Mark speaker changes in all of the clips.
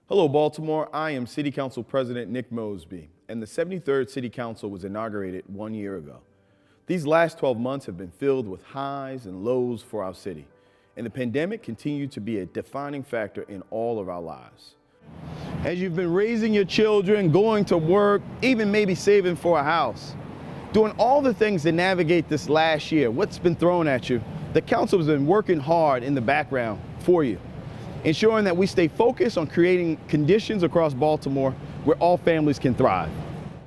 Speaker 1: Hello, Baltimore. I am City Council President Nick Mosby, and the 73rd City Council was inaugurated 1 year ago. These last 12 months have been filled with highs and lows for our city, and the pandemic continued to be a defining factor in all of our lives. As you've been raising your children, going to work, even maybe saving for a house, doing all the things to navigate this last year, what's been thrown at you, the council has been working hard in the background for you, ensuring that we stay focused on creating conditions across Baltimore where all families can thrive.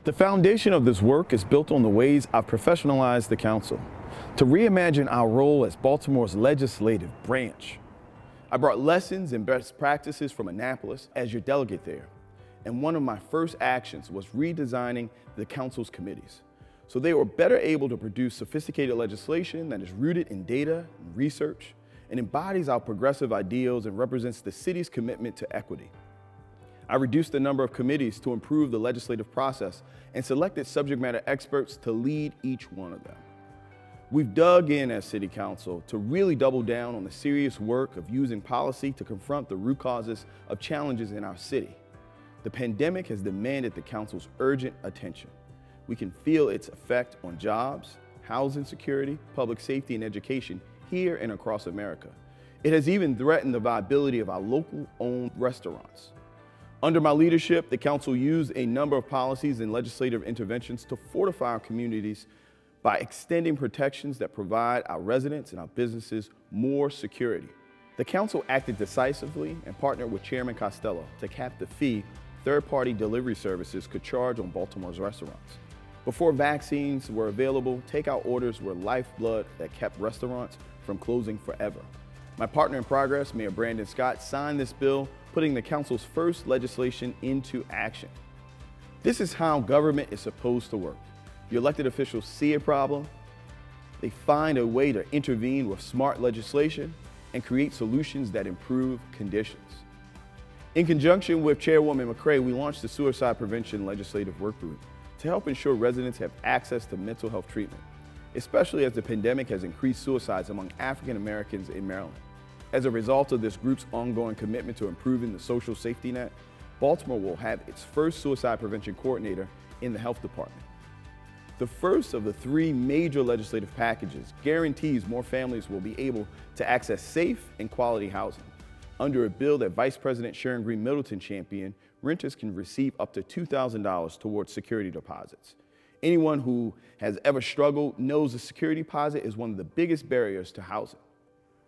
Speaker 1: The foundation of this work is built on the ways I've professionalized the council to reimagine our role as Baltimore's legislative branch. I brought lessons and best practices from Annapolis as your delegate there, and one of my first actions was redesigning the council's committees so they were better able to produce sophisticated legislation that is rooted in data and research and embodies our progressive ideals and represents the city's commitment to equity. I reduced the number of committees to improve the legislative process and selected subject matter experts to lead each one of them. We've dug in as City Council to really double down on the serious work of using policy to confront the root causes of challenges in our city. The pandemic has demanded the Council's urgent attention. We can feel its effect on jobs, housing security, public safety, and education here and across America. It has even threatened the viability of our local-owned restaurants. Under my leadership, the Council used a number of policies and legislative interventions to fortify our communities by extending protections that provide our residents and our businesses more security. The Council acted decisively and partnered with Chairman Costello to cap the fee third-party delivery services could charge on Baltimore's restaurants. Before vaccines were available, takeout orders were lifeblood that kept restaurants from closing forever. My partner in progress, Mayor Brandon Scott, signed this bill, putting the council's first legislation into action. This is how government is supposed to work. Your elected officials see a problem, they find a way to intervene with smart legislation and create solutions that improve conditions. In conjunction with Chairwoman McCray, we launched the Suicide Prevention Legislative Workgroup to help ensure residents have access to mental health treatment, especially as the pandemic has increased suicides among African Americans in Maryland. As a result of this group's ongoing commitment to improving the social safety net, Baltimore will have its first suicide prevention coordinator in the health department. The first of the three major legislative packages guarantees more families will be able to access safe and quality housing. Under a bill that Vice President Sharon Green Middleton championed, renters can receive up to $2,000 towards security deposits. Anyone who has ever struggled knows the security deposit is one of the biggest barriers to housing.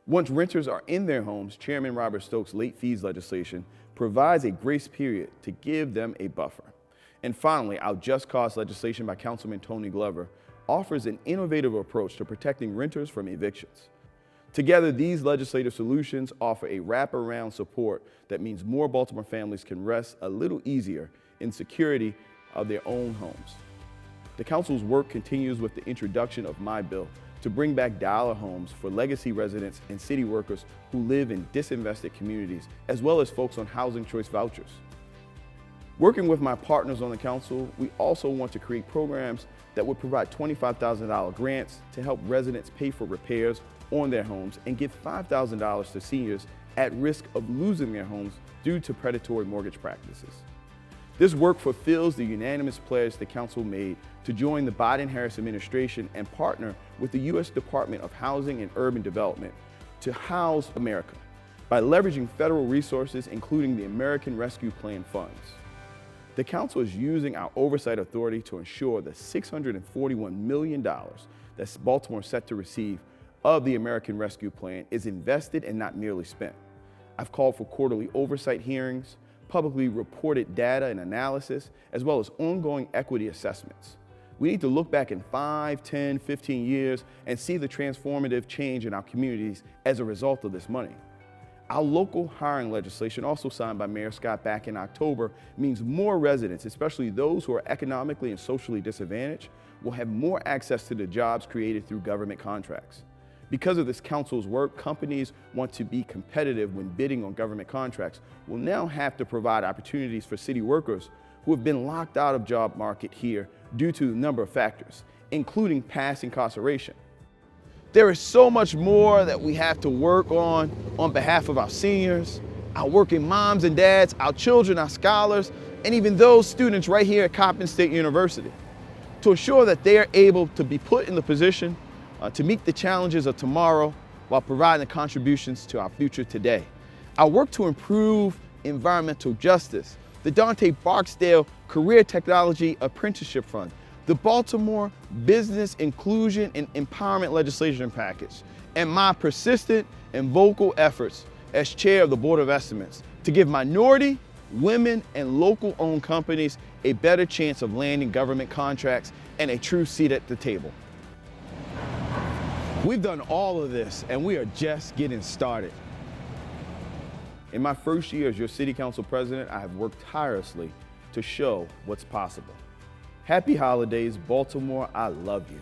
Speaker 1: Once renters are in their homes, Chairman Robert Stokes' late fees legislation provides a grace period to give them a buffer. And finally, our just cause legislation by Councilman Tony Glover offers an innovative approach to protecting renters from evictions. Together, these legislative solutions offer a wraparound support that means more Baltimore families can rest a little easier in security of their own homes. The council's work continues with the introduction of my bill to bring back dollar homes for legacy residents and city workers who live in disinvested communities, as well as folks on housing choice vouchers. Working with my partners on the council, we also want to create programs that would provide $25,000 grants to help residents pay for repairs on their homes and give $5,000 to seniors at risk of losing their homes due to predatory mortgage practices. This work fulfills the unanimous pledge the council made to join the Biden-Harris administration and partner with the U.S. Department of Housing and Urban Development to house America by leveraging federal resources, including the American Rescue Plan funds. The council is using our oversight authority to ensure the $641 million that Baltimore is set to receive of the American Rescue Plan is invested and not merely spent. I've called for quarterly oversight hearings, publicly reported data and analysis, as well as ongoing equity assessments. We need to look back in 5, 10, 15 years and see the transformative change in our communities as a result of this money. Our local hiring legislation, also signed by Mayor Scott back in October, means more residents, especially those who are economically and socially disadvantaged, will have more access to the jobs created through government contracts. Because of this council's work, companies want to be competitive when bidding on government contracts will now have to provide opportunities for city workers who have been locked out of job market here due to a number of factors, including past incarceration. There is so much more that we have to work on behalf of our seniors, our working moms and dads, our children, our scholars, and even those students right here at Coppin State University, to ensure that they are able to be put in the position to meet the challenges of tomorrow while providing the contributions to our future today. Our work to improve environmental justice, the Dante Barksdale Career Technology Apprenticeship Fund, the Baltimore Business Inclusion and Empowerment Legislation Package, and my persistent and vocal efforts as chair of the Board of Estimates to give minority, women, and local-owned companies a better chance of landing government contracts and a true seat at the table. We've done all of this, and we are just getting started. In my first year as your City Council President, I have worked tirelessly to show what's possible. Happy holidays, Baltimore, I love you.